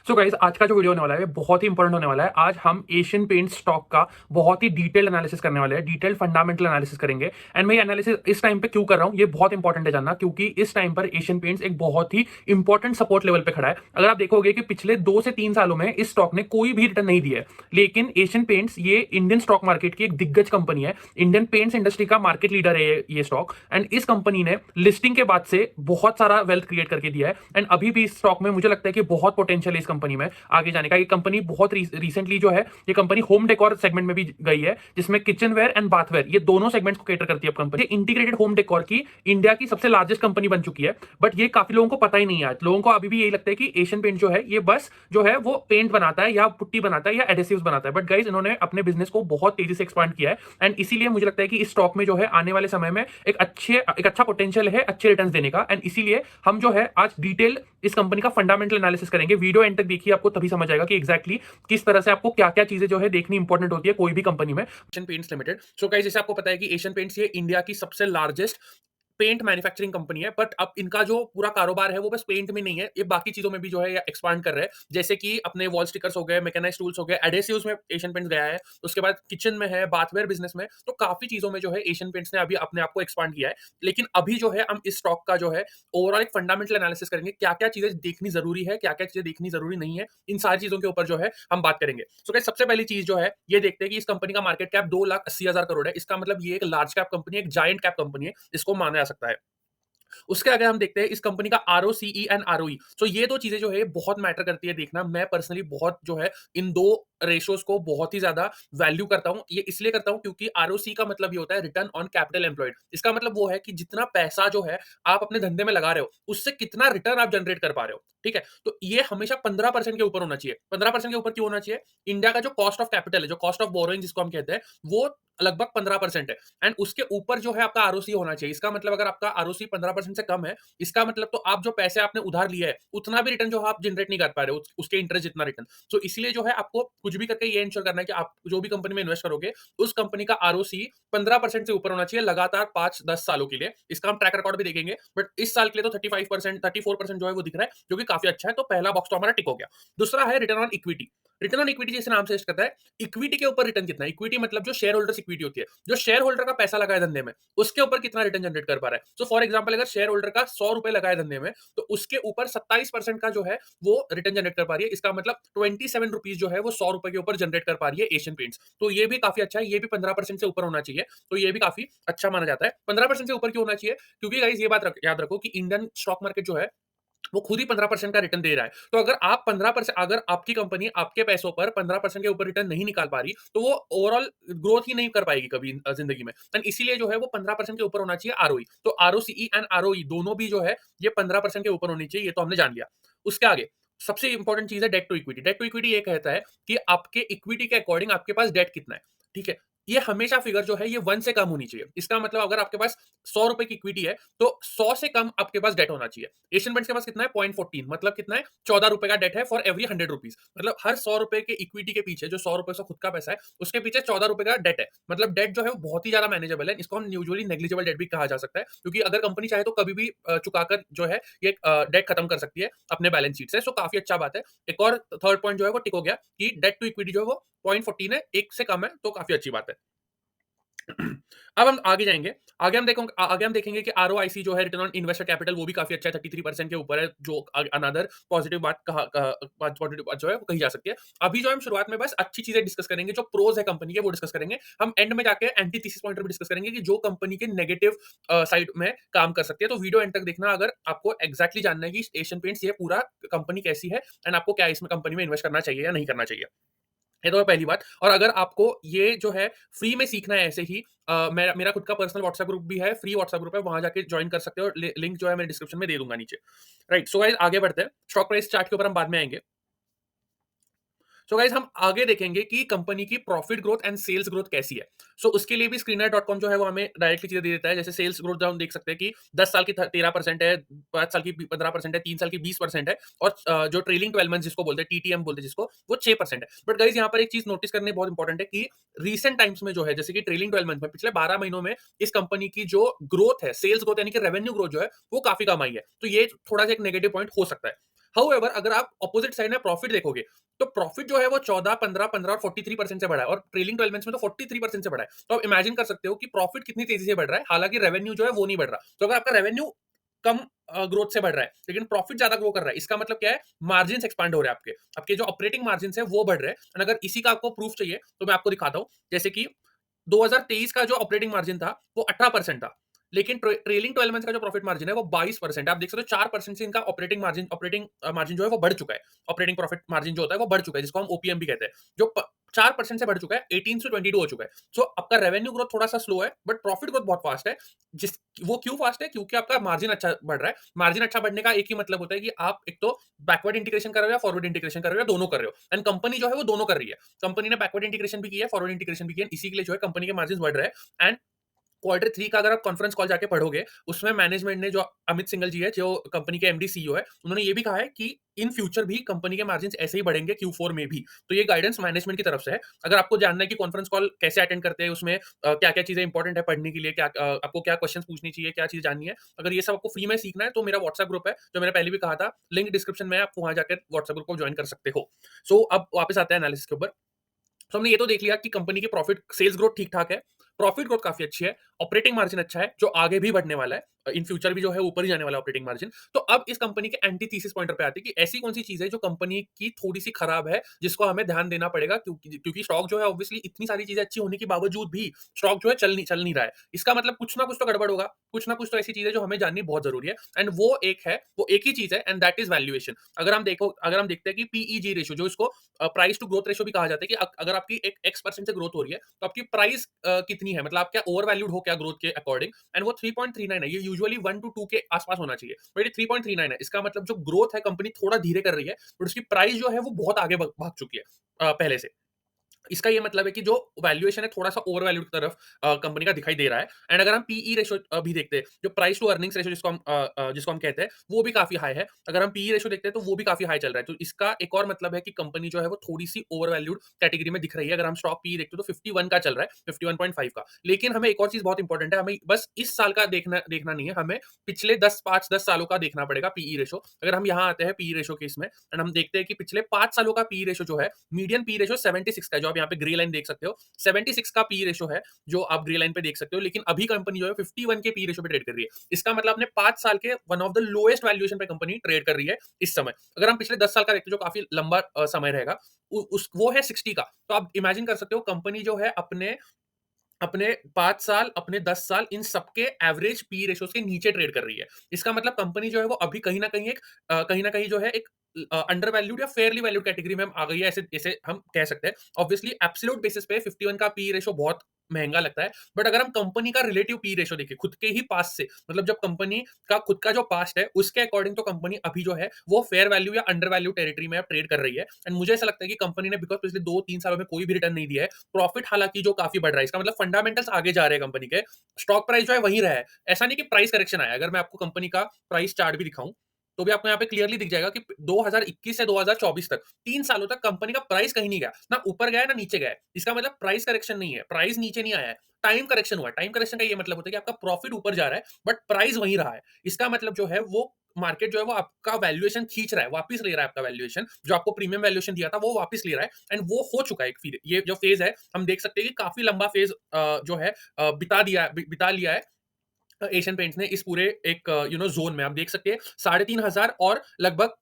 So guys, आज का जो वीडियो होने वाला है बहुत ही इंपॉर्टेंट होने वाला है। आज हम एशियन पेंट्स स्टॉक का बहुत ही डिटेल एनालिसिस करने वाले हैं, डिटेल फंडामेंटल एनालिसिस करेंगे। एंड मैं ये एनालिसिस इस टाइम पे क्यों कर रहा हूं, ये बहुत इंपॉर्टेंट है जानना, क्योंकि इस टाइम पर एशियन पेंट्स एक बहुत ही इंपॉर्टेंट सपोर्ट लेवल पे खड़ा है। अगर आप देखोगे कि पिछले 2 से 3 सालों में इस स्टॉक ने कोई भी रिटर्न नहीं दिया है, लेकिन एशियन पेंट्स ये इंडियन स्टॉक मार्केट की एक दिग्गज कंपनी है। इंडियन पेंट्स इंडस्ट्री का मार्केट लीडर है ये स्टॉक। एंड इस कंपनी ने लिस्टिंग के बाद से बहुत सारा वेल्थ क्रिएट करके दिया है। एंड अभी भी इस स्टॉक में मुझे लगता है कि बहुत पोटेंशियल है इस कंपनी में आगे जाने का। ये कंपनी बहुत रिसेंटली जो है, ये कंपनी होम डेकोर सेगमेंट में भी गई है, जिसमें किचनवेयर एंड बाथवेयर ये दोनों सेगमेंट्स को कैटर करती है कंपनी। इंटीग्रेटेड होम डेकोर की इंडिया की सबसे लार्जेस्ट कंपनी बन चुकी है। बट ये काफी लोगों को पता ही नहीं है। आज लोगों को अभी भी यही लगता है कि एशियन पेंट जो है ये बस जो है वो पेंट बनाता है या पुट्टी बनाता है या एडेसिव्स बनाता है। बट गाइज, इन्होंने अपने बिजनेस को बहुत तेजी से एक्सपांड किया है। एंड इसीलिए मुझे लगता है कि इस स्टॉक में जो है आने वाले समय में एक अच्छा पोटेंशियल है अच्छे रिटर्न देने का। एंड इसीलिए हम जो है आज डिटेल इस कंपनी का फंडामेंटल एनालिसिस करेंगे। वीडियो एंड तक देखिए, आपको तभी समझ आएगा कि एग्जैक्टली किस तरह से आपको क्या क्या चीजें जो है देखनी इंपॉर्टेंट होती है कोई भी कंपनी में। Asian paints limited, so guys, जैसे आपको पता है कि एशियन पेंट्स ये इंडिया की सबसे लार्जेस्ट पेंट मैन्युफैक्चरिंग कंपनी है। बट अब इनका जो पूरा कारोबार है वो बस पेंट में नहीं है, ये बाकी चीजों में भी जो है एक्सपांड कर रहे हैं। जैसे कि अपने वॉल स्टिकर्स हो गए, मैकेनाइज्ड टूल्स हो गए, एडेसिव्स में एशियन पेंट्स गया है। उसके बाद किचन में है, बाथवेयर बिजनेस में, तो काफी चीजों में जो है एशियन पेंट्स ने अभी अपने आप को एक्सपांड किया है। लेकिन अभी जो है हम इस स्टॉक का जो है ओवरऑल एक फंडामेंटल एनालिसिस करेंगे, क्या क्या चीजें देखनी जरूरी है, क्या क्या चीजें देखनी जरूरी नहीं है, इन सारी चीजों के ऊपर जो है हम बात करेंगे। सो गाइस, सबसे पहली चीज जो है ये देखते हैं कि इस कंपनी का मार्केट कैप 2,80,000 करोड़ है। इसका मतलब ये एक लार्ज कैप कंपनी है, एक जायंट कैप कंपनी है, इसको माना जा सकता है। उसके आगे हम देखते हैं इस कंपनी का आरओसीई एंड आरओई। सो ये दो चीजें जो है बहुत मैटर करती है देखना। मैं पर्सनली बहुत जो है इन दो रेशियोज को बहुत ही ज्यादा वैल्यू करता हूं। ये इसलिए करता हूं क्योंकि आरओसी का मतलब ये होता है रिटर्न ऑन कैपिटल एम्प्लॉयड। इसका मतलब वो है कि जितना पैसा जो है आप अपने धंधे में लगा रहे हो उससे कितना रिटर्न आप जनरेट कर पा रहे हो। ठीक है, तो ये हमेशा 15% के ऊपर होना चाहिए। 15% के ऊपर क्यों होना चाहिए? इंडिया का जो कॉस्ट ऑफ कैपिटल है, जो कॉस्ट ऑफ बोरोइंग जिसको हम कहते हैं, वो लगभग 15% है। एंड उसके ऊपर जो है आपका आरओसी होना चाहिए। इसका मतलब अगर आपका आरओसी 15% से कम है, इसका मतलब तो आप जो पैसे आपने उधार लिए है उतना भी रिटर्न जो है आप जनरेट नहीं कर पा रहे हो, उसके इंटरेस्ट जितना रिटर्न। तो इसलिए जो है आपको कुछ भी करके ये इंश्योर करना है कि आप जो भी कंपनी में इन्वेस्ट करोगे उस कंपनी का आरओसी 15% से ऊपर होना चाहिए लगातार 5-10 सालों के लिए। इसका हम ट्रैक रिकॉर्ड भी देखेंगे। बट इस साल के लिए तो 35%, 34% जो है वो दिख रहा है, जो कि काफी अच्छा है। तो पहला बॉक्स तो हमारा टिक हो गया। दूसरा है return on equity. Return on equity जैसे नाम सजेस्ट करता है, इक्विटी के ऊपर रिटर्न कितना है। इक्विटी मतलब जो शेयर होल्डर्स इक्विटी होती है, जो शेयर होल्डर का पैसा लगा है धंधे में, उसके ऊपर कितना रिटर्न जनरेट कर पा रहा है। सो फॉर एग्जांपल, अगर शेयर होल्डर का 100 रुपए लगा है धंधे में, तो उसके ऊपर 27% का जो है वो रिटर्न जनरेट कर पा रही है। इसका मतलब 27 रुपीज जो है वो 100 रुपए के ऊपर जनरेट कर पा रही है एशियन पेंट्स। तो ये भी काफी अच्छा है। ये भी 15% से ऊपर होना चाहिए। तो ये भी काफी अच्छा माना जाता है। 15% से ऊपर क्यों होना चाहिए? क्योंकि गाइस ये बात याद रखो कि इंडियन स्टॉक मार्केट जो है वो खुद ही 15% का रिटर्न दे रहा है। तो अगर आप 15%, अगर आपकी कंपनी आपके पैसों पर 15% के ऊपर रिटर्न नहीं निकाल पा रही, तो वो ओवरऑल ग्रोथ ही नहीं कर पाएगी कभी जिंदगी में। एंड इसीलिए जो है वो 15% के ऊपर होना चाहिए आरओई। तो आरओसीई एंड आरओई दोनों भी जो है ये 15% के ऊपर होनी चाहिए। ये तो हमने जान लिया। उसके आगे सबसे इंपॉर्टेंट चीज है debt to equity. Debt to equity ये कहता है कि आपके इक्विटी के अकॉर्डिंग आपके पास डेट कितना है। ठीक है, ये हमेशा फिगर जो है ये 1 से कम होनी चाहिए। इसका मतलब अगर आपके पास 100 रुपए की इक्विटी है तो 100 से कम आपके पास डेट होना चाहिए। एशियन पेंट्स के पास कितना है? 0.14, मतलब कितना है? 14 रुपए का डेट है फॉर एवरी 100 रुपीज। मतलब हर 100 रुपए के इक्विटी के पीछे, जो 100 रुपए का खुद का पैसा है, उसके पीछे 14 रुपए का डेट है। मतलब डेट जो है वो बहुत ही ज्यादा मैनेजेबल है। इसको हम यूजुअली नेग्लिजिबल डेट भी कहा जा सकता है, क्योंकि अगर कंपनी चाहे तो कभी भी चुकाकर जो है ये डेट खत्म कर सकती है अपने बैलेंस शीट से। सो काफी अच्छा बात है। एक और थर्ड पॉइंट जो है वो टिक हो गया कि डेट टू इक्विटी जो है वो 0.14 है, एक से कम है, तो काफी अच्छी बात है। अब हम आगे जाएंगे। आगे हम देखेंगे कि आरओआईसी जो है, रिटर्न ऑन इन्वेस्टेड कैपिटल, वो भी काफी अच्छा है, 33% के ऊपर है, जो अनदर पॉजिटिव पॉजिटिव बात जो है वो कही जा सकती है। अभी जो हम शुरुआत में बस अच्छी चीजें डिस्कस करेंगे, जो प्रोज है कंपनी के वो डिस्कस करेंगे। हम एंड में जाके एंटी थीसिस पॉइंटर भी डिस्कस करेंगे कि जो कंपनी के नेगेटिव साइड में काम कर सकती है। तो वीडियो एंड तक देखना अगर आपको एक्जैक्टली जानना है कि एशियन पेंट्स ये पूरा कंपनी कैसी है एंड आपको क्या इसमें कंपनी में इन्वेस्ट करना चाहिए या नहीं करना चाहिए। ये तो है पहली बात। और अगर आपको ये जो है फ्री में सीखना है ऐसे ही, मेरा खुद का पर्सनल व्हाट्सएप ग्रुप भी है, फ्री व्हाट्सएप ग्रुप है, वहां जाके ज्वाइन कर सकते हो। लिंक जो है मैं डिस्क्रिप्शन में दे दूंगा नीचे। राइट, सो गाइस आगे बढ़ते हैं। स्टॉक प्राइस चार्ट के ऊपर हम बाद में आएंगे। सो गाइस हम आगे देखेंगे कि कंपनी की profit growth and sales growth कैसी है। सो उसके लिए भी स्क्रीनर.com जो है वो हमें डायरेक्टली चीजें दे देता है। जैसे सेल्स ग्रोथ जो हम देख सकते हैं कि 10 साल की 13% है, 5 साल की 15% है, 3 साल की 20% है, और जो ट्रेलिंग 12 मंथ जिसको बोलते हैं, टीटीएम बोलते हैं जिसको, वो 6% है। बट गाइस यहाँ पर एक चीज नोटिस करनी बहुत इंपॉर्टेंट है कि रीसेंट टाइम्स में जो है, जैसे कि ट्रेलिंग 12 मंथ में, पिछले 12 महीनों में इस कंपनी की जो ग्रोथ है, सेल्स ग्रोथ यानी कि रेवेन्यू ग्रोथ जो है, वो काफी कम आई है। तो ये थोड़ा सा एक नेगेटिव पॉइंट हो सकता है। हाउएवर अगर आप अपोजिट साइड में प्रॉफिट देखोगे, तो प्रॉफिट जो है वो 14, 15, 15 और 43% से बढ़ा है, और ट्रेलिंग 12 मंथ्स में तो 43% से बढ़ा है। तो आप इमेजिन कर सकते हो कि प्रॉफिट कितनी तेजी से बढ़ रहा है, हालांकि रेवेन्यू जो है वो नहीं बढ़ रहा। तो अगर आपका रेवेन्यू कम ग्रोथ से बढ़ रहा है, लेकिन प्रॉफिट ज्यादा ग्रो कर रहा है, इसका मतलब क्या है, मार्जिन एक्सपांड हो रहे हैं, आपके आपके जो ऑपरेटिंग मार्जिन है वो बढ़ रहे हैं। और अगर इसी का आपको प्रूफ चाहिए तो मैं आपको दिखाता हूँ। जैसे कि 2023 का जो ऑपरेटिंग मार्जिन था वो 18% था, लेकिन ट्रेलिंग 12 मंथ्स का जो प्रॉफिट मार्जिन है वो 22% है। आप देख सकते हो 4% से इनका ऑपरेटिंग मार्जिन जो है वो बढ़ चुका है। ऑपरेटिंग प्रॉफिट मार्जिन जो होता है वो बढ़ चुका है, जिसको हम ओपीएम भी कहते हैं। जो 4% से बढ़ चुका है, 18 से 22 हो चुका है। सो आपका रेवेन्यू ग्रोथ थोड़ा सा स्लो है, बट प्रॉफिट ग्रोथ बहुत फास्ट है। जिस वो क्यों फास्ट है, क्योंकि आपका मार्जिन अच्छा बढ़ रहा है। मार्जिन अच्छा बढ़ने का एक ही मतलब होता है कि आप एक तो बैकवर्ड इंटीग्रेशन कर रहे हो या फॉरवर्ड इंटीग्रेशन कर रहे हो, या दोनों कर रहे हो। एंड कंपनी जो है वो दोनों कर रही है। कंपनी ने बैकवर्ड इंटीग्रेशन भी किया है, फॉरवर्ड इंटीग्रेशन भी किया है, इसी के लिए जो है कंपनी के मार्जिन बढ़ रहे हैं। एंड क्वार्टर 3 का अगर आप कॉन्फ्रेंस कॉल जाके पढ़ोगे, उसमें मैनेजमेंट ने, जो अमित सिंघल जी है, जो कंपनी के एमडी सीईओ है, उन्होंने ये भी कहा है कि इन फ्यूचर भी कंपनी के मार्जिन ऐसे ही बढ़ेंगे Q4 में भी। तो ये गाइडेंस मैनेजमेंट की तरफ से है। अगर आपको जानना है कि कॉन्फ्रेंस कॉल कैसे अटेंड करते हैं, उसमें क्या-क्या चीजें इंपॉर्टेंट है पढ़ने के लिए, आपको क्या क्वेश्चंस पूछनी चाहिए, क्या चीज़ जाननी है, अगर ये सब आपको फ्री में सीखना है, तो मेरा व्हाट्सएप ग्रुप है, जो मैंने पहले भी कहा था, लिंक डिस्क्रिप्शन में है, आप वहाँ जाकर व्हाट्सएप ग्रुप को ज्वाइन कर सकते हो। सो अब वापस आते हैं एनालिसिस के ऊपर। तो हमने ये तो देख लिया कि कंपनी के प्रॉफिट सेल्स ग्रोथ ठीक-ठाक है, प्रॉफिट ग्रोथ काफ़ी अच्छी है, ऑपरेटिंग मार्जिन अच्छा है, जो आगे भी बढ़ने वाला है। इन फ्यूचर भी जो है ऊपर ही जाने वाला है ऑपरेटिंग मार्जिन। तो अब इस कंपनी के एंटी थीसिस पॉइंटर पे आते हैं कि ऐसी कौन-सी चीज़ है जो कंपनी की थोड़ी-सी खराब है, जिसको हमें ध्यान देना पड़ेगा, क्योंकि स्टॉक जो है ऑब्वियसली इतनी सारी चीज़ें अच्छी होने के बावजूद भी स्टॉक जो है चल नहीं रहा है। इसका मतलब कुछ ना कुछ तो गड़बड़ होगा, कुछ ना कुछ तो ऐसी चीज़ है जो हमें जाननी बहुत ज़रूरी है। एंड वो एक ही चीज़ है, एंड दैट इज़ वैल्यूएशन। अगर हम देखते हैं कि पीईजी रेशियो, जो इसको प्राइस टू ग्रोथ रेशियो भी कहा जाता है, कि अगर आपकी एक X% से ग्रोथ हो रही है, तो आपकी प्राइस कितनी है, मतलब आप क्या ओवर वैल्यूड हो क्या ग्रोथ के अकॉर्डिंग। एंड वो 3.39 है। ये यूजुअली 1 टू 2 के आसपास होना चाहिए, बट ये 3.39 है। इसका मतलब जो ग्रोथ है, कंपनी थोड़ा धीरे कर रही है, बट उसकी प्राइस जो है वो बहुत आगे भाग चुकी है पहले से। इसका ये मतलब है कि जो वैल्यूएशन है थोड़ा-सा ओवर वैल्यूड की तरफ कंपनी का दिखाई दे रहा है। एंड अगर हम पीई रेशियो भी देखते हैं, जो प्राइस टू अर्निंग्स रेशियो जिसको हम कहते हैं, वो भी काफ़ी हाई है। अगर हम पीई रेशियो देखते हैं तो वो भी काफ़ी हाई चल रहा है। तो इसका एक और मतलब है कि कंपनी जो है वो थोड़ी-सी ओवर वैल्यूड कैटेगरी में दिख रही है। अगर हम स्टॉक पीई देखते हो तो 51 का चल रहा है, 51.5 का। लेकिन हमें एक और चीज़ बहुत इंपॉर्टेंट है, हमें बस इस साल का देखना देखना नहीं है, हमें पिछले 10 सालों का देखना पड़ेगा पीई रेशियो। अगर हम यहाँ आते हैं पीई रेशियो के इसमें, एंड हम देखते हैं कि पिछले 5 सालों का पीई रेशियो जो है, मीडियन पी रेशियो 76 का है, जो आप यहाँ पे ग्रे लाइन देख सकते हो। 76 का पी रेशियो है, जो आप ग्रे लाइन पे देख सकते हो। लेकिन अभी कंपनी जो है 51 के पी रेशियो पे ट्रेड कर रही है। इसका मतलब अपने 5 साल के one of the lowest valuation पे कंपनी ट्रेड कर रही है इस समय। अगर हम पिछले 10 साल का देखते हैं, जो काफी लंबा समय रहेगा, वो है 60 का। तो आप इमेजिन कर सकते हो कंपनी जो है अपने अपने 5 साल, अपने 10 साल, इन सबके एवरेज पी रेशियोज के नीचे ट्रेड कर रही है। इसका मतलब कंपनी जो है वो अभी कहीं न कहीं जो है एक अंडर वैल्यूड या फेयरली वैल्यूड कैटेगरी में आ गई है, ऐसे ऐसे हम कह सकते हैं। ऑब्वियसली एब्सोल्यूट बेसिस पे 51 का पी रेशियो बहुत महँगा लगता है, बट अगर हम कंपनी का रिलेटिव पी रेशियो देखें, खुद के ही पास्ट से, मतलब जब कंपनी का खुद का जो पास्ट है, उसके अकॉर्डिंग तो कंपनी अभी जो है, वो फेयर वैल्यू या अंडर वैल्यू टेरिटरी में अब ट्रेड कर रही है। एंड मुझे ऐसा लगता है कि कंपनी ने, बिकॉज़ पिछले 2-3 सालों में कोई भी रिटर्न नहीं दिया है, प्रॉफिट हालांकि जो काफी बढ़ रहा है, इसका मतलब फंडामेंटल्स आगे जा रहे हैं कंपनी के। स्टॉक प्राइस जो है वही रहा है। ऐसा नहीं कि प्राइस करेक्शन आया है। अगर मैं आपको कंपनी का प्राइस चार्ट भी दिखाऊं, तो भी आपको यहाँ पे क्लियरली दिख जाएगा कि 2021 से 2024 तक 3 सालों तक कंपनी का प्राइस कहीं नहीं गया, ना ऊपर गया है ना नीचे गया है। इसका मतलब प्राइस करेक्शन नहीं है, प्राइस नीचे नहीं आया है, टाइम करेक्शन हुआ है। टाइम करेक्शन का ये मतलब होता है कि आपका प्रॉफिट ऊपर जा रहा है, बट प्राइस वही रहा है। इसका मतलब जो है वो मार्केट जो है वो आपका वैल्यूएशन खींच रहा है, वापस ले रहा है आपका वैल्यूएशन, जो आपको प्रीमियम वैल्यूएशन दिया था वो वापस ले रहा है। एंड वो हो चुका है एक फिर, ये जो फेज है, हम देख सकते हैं कि काफी लंबा फेज जो है बिता लिया है एशियन पेंट्स ने इस पूरे एक जोन में। आप देख सकते हैं 3,500 और लगभग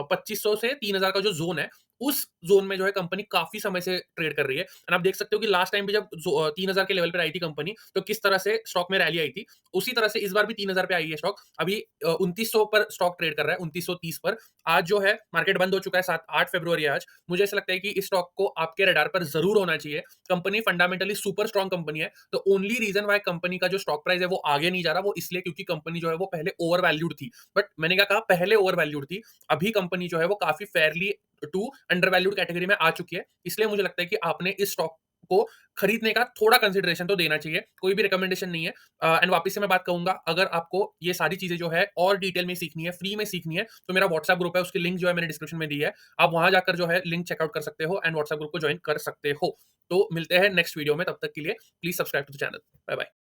2500 से 3,000 का जो जोन है, उस जोन में जो है कंपनी काफी समय से ट्रेड कर रही है। एंड आप देख सकते हो कि लास्ट टाइम भी जब 3,000 के लेवल पर आई थी कंपनी, तो किस तरह से स्टॉक में रैली आई थी, उसी तरह से इस बार भी 3,000 पे आई है स्टॉक। अभी 2900 पर स्टॉक ट्रेड कर रहा है, 2930 पर। आज जो है मार्केट बंद हो चुका है, 8 फरवरी है आज। मुझे ऐसा लगता है कि इस स्टॉक को आपके रडार पर जरूर होना चाहिए। Company fundamentally super strong company है। तो ओनली रीजन वाई कंपनी का जो स्टॉक प्राइस है वो आगे नहीं जा रहा, वो इसलिए क्योंकि कंपनी जो है वो पहले ओवर वैल्यूड थी। बट मैंने क्या कहा, पहले ओवर वैल्यूड थी। अभी कंपनी जो है वो काफी fairly to undervalued category में आ चुकी है। इसलिए मुझे लगता है कि आपने इस स्टॉक को खरीदने का थोड़ा कंसिडरेशन तो देना चाहिए। कोई भी रिकमेंडेशन नहीं है। एंड वापस से मैं बात कहूंगा, अगर आपको ये सारी चीजें जो है और डिटेल में सीखनी है, फ्री में सीखनी है, तो मेरा व्हाट्सएप ग्रुप है, उसकी लिंक जो है मैंने डिस्क्रिप्शन में दी है। आप वहां जाकर जो है लिंक चेकआउट कर सकते हो, एंड व्हाट्सएप ग्रुप को ज्वाइन कर सकते हो। तो मिलते हैं नेक्स्ट वीडियो में, तब तक के लिए please subscribe to the channel. Bye bye.